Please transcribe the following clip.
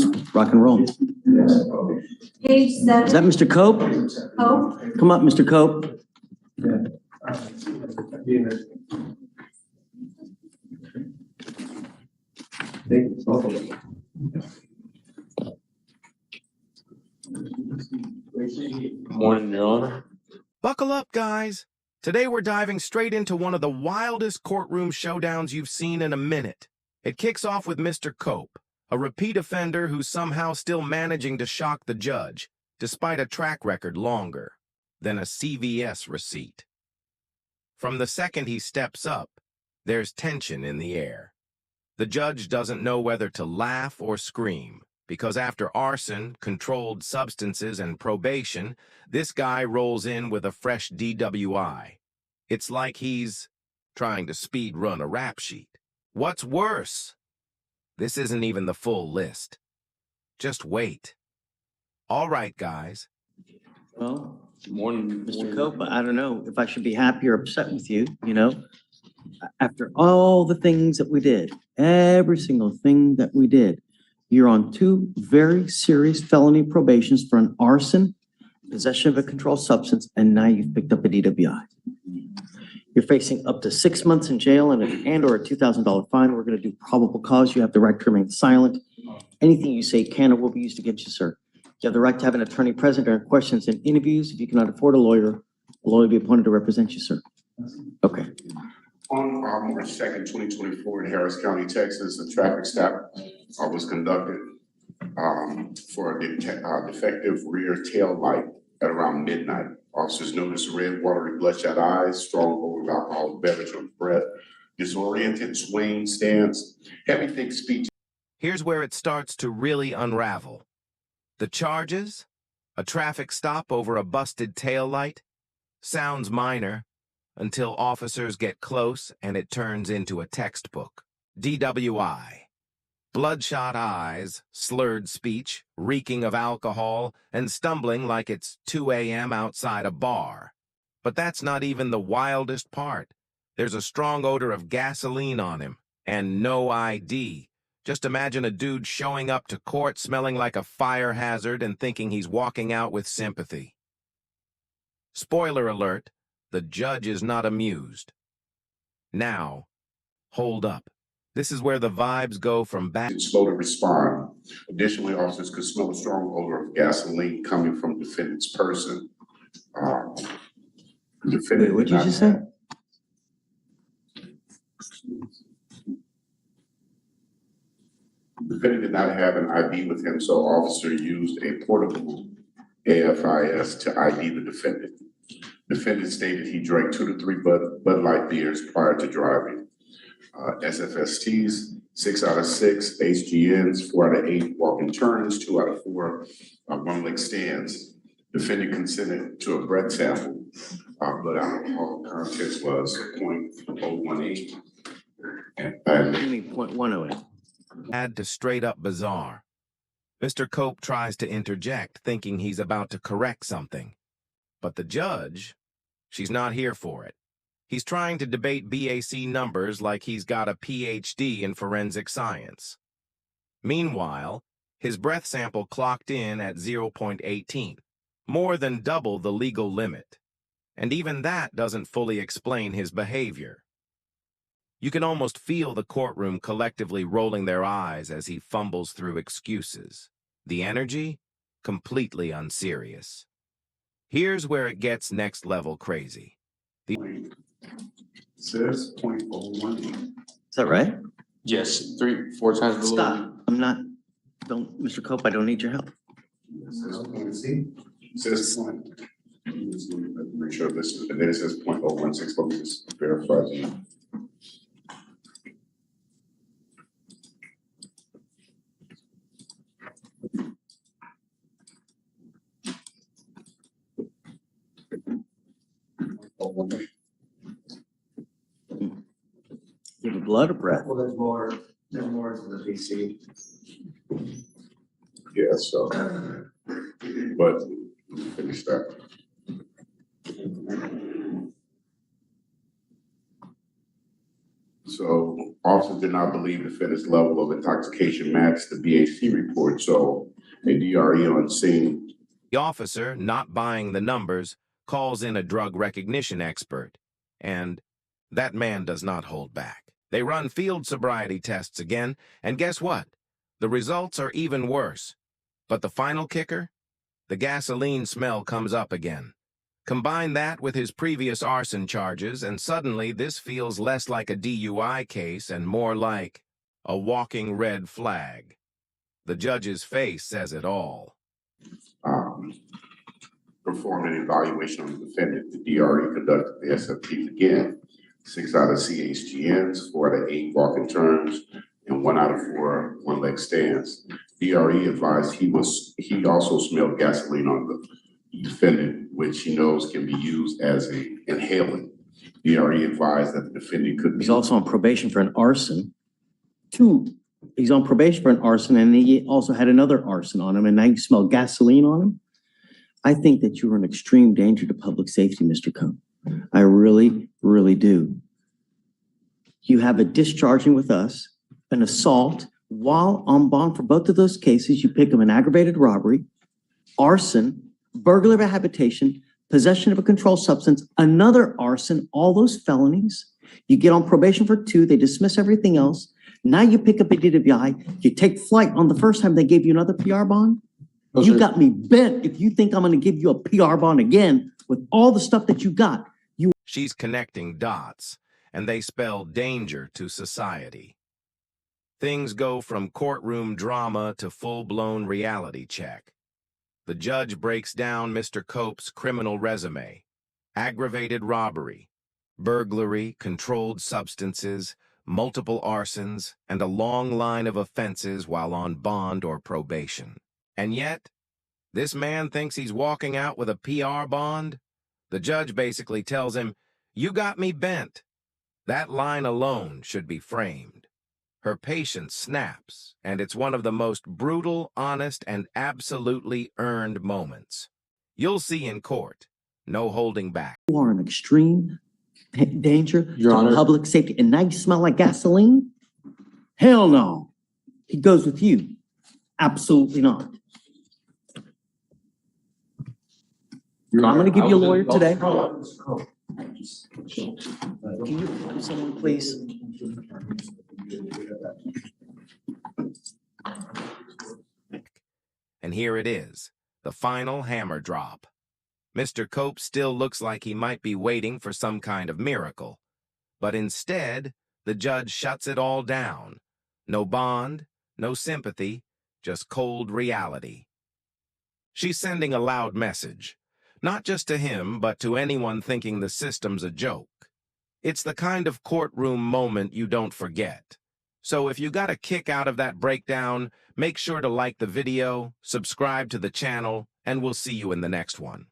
let's rock and roll. Page 7. Is that Mr. Cope? Oh, Come up, Mr. Cope. Morning, Your Honor. Buckle up, guys. Today we're diving straight into one of the wildest courtroom showdowns you've seen in a minute. It kicks off with Mr. Cope, a repeat offender who's somehow still managing to shock the judge, despite a track record longer than a CVS receipt. From the second he steps up, there's tension in the air. The judge doesn't know whether to laugh or scream, because after arson, controlled substances, and probation, this guy rolls in with a fresh DWI. It's like he's trying to speed run a rap sheet. What's worse? This isn't even the full list. Just wait. All right, guys. Well, Morning, Mr. Cope, I don't know if I should be happy or upset with you, you know? After all the things that we did, every single thing that we did, you're on 2 very serious felony probations for an arson, possession of a controlled substance, and now you've picked up a DWI. You're facing up to 6 months in jail and or a $2,000 fine. We're going to do probable cause. You have the right to remain silent. Anything you say can or will be used against you, sir. You have the right to have an attorney present during questions and interviews. If you cannot afford a lawyer will be appointed to represent you, sir. Okay. On March 2nd, 2024 in Harris County, Texas, a traffic stop was conducted for a defective rear tail light at around midnight. Officers noticed red, watery, bloodshot eyes, strong odor of alcoholic beverage on breath, disoriented, swaying stance, heavy, thick speech. Here's where it starts to really unravel. The charges? A traffic stop over a busted taillight? Sounds minor, until officers get close and it turns into a textbook. DWI. Bloodshot eyes, slurred speech, reeking of alcohol, and stumbling like it's 2 a.m. outside a bar. But that's not even the wildest part. There's a strong odor of gasoline on him, and no ID. Just imagine a dude showing up to court smelling like a fire hazard and thinking he's walking out with sympathy. Spoiler alert, the judge is not amused. Now, hold up. This is where the vibes go from back. It's slow to respond. Additionally, officers could smell a strong odor of gasoline coming from defendant's person. Wait, what did you just say? Defendant did not have an ID with him, so officer used a portable AFIS to ID the defendant. Defendant stated he drank 2 to 3 Bud Light beers prior to driving. SFSTs, 6 out of 6, HGNs, 4 out of 8 walk-in turns, 2 out of 4 one-leg stands. Defendant consented to a breath sample. Blood alcohol content was 0.018. You mean 0.108. Add to straight up bizarre. Mr. Cope tries to interject, thinking he's about to correct something. But the judge, she's not here for it. He's trying to debate BAC numbers like he's got a PhD in forensic science. Meanwhile, his breath sample clocked in at 0.18, more than double the legal limit. And even that doesn't fully explain his behavior. You can almost feel the courtroom collectively rolling their eyes as he fumbles through excuses. The energy, completely unserious. Here's where it gets next level crazy. Says 0.018. Is that right? Yes, 3-4 times below. Stop. Mr. Cope, I don't need your help. It says point. Make sure this is, and then it says 0.016. Let me just verify that. You have a blood or breath? Well, there's more to the PC. Yeah, so, but finish that. So Officers did not believe the defendant's level of intoxication matched the BAC report, so a DRE on scene. The officer, not buying the numbers, calls in a drug recognition expert, and that man does not hold back. They run field sobriety tests again, and guess what? The results are even worse. But the final kicker? The gasoline smell comes up again. Combine that with his previous arson charges, and suddenly this feels less like a DUI case and more like a walking red flag. The judge's face says it all. Perform an evaluation on the defendant. The DRE conducted the SFTs again. 6 out of CHGNs, 4 out of 8 walking turns, and 1 out of 4 one-leg stands. DRE advised he also smelled gasoline on the defendant, which he knows can be used as an inhalant. DRE advised that the defendant could be. He's also on probation for an arson. He's on probation for an arson, and he also had another arson on him, and now you smell gasoline on him. I think that you are an extreme danger to public safety, Mr. Coe. I really, really do. You have a discharging with us, an assault, while on bond for both of those cases. You pick up an aggravated robbery, arson, burglary of a habitation, possession of a controlled substance, another arson, all those felonies. You get on probation for 2, they dismiss everything else. Now you pick up a DWI, you take flight on the first time they gave you another PR bond. You got me bent if you think I'm gonna give you a PR bond again with all the stuff that you got. She's connecting dots, and they spell danger to society. Things go from courtroom drama to full-blown reality check. The judge breaks down Mr. Cope's criminal resume: aggravated robbery, burglary, controlled substances, multiple arsons, and a long line of offenses while on bond or probation. And yet, this man thinks he's walking out with a PR bond? The judge basically tells him, "You got me bent." That line alone should be framed. Her patience snaps, and it's one of the most brutal, honest, and absolutely earned moments. You'll see in court, no holding back. You are an extreme danger Your to Honor. public safety, and now you smell like gasoline? Hell no. He goes with you. Absolutely not. I'm gonna give you a lawyer today. Can you find someone, please? And here it is, the final hammer drop. Mr. Cope still looks like he might be waiting for some kind of miracle. But instead, the judge shuts it all down. No bond, no sympathy, just cold reality. She's sending a loud message, not just to him, but to anyone thinking the system's a joke. It's the kind of courtroom moment you don't forget. So if you got a kick out of that breakdown, make sure to like the video, subscribe to the channel, and we'll see you in the next one.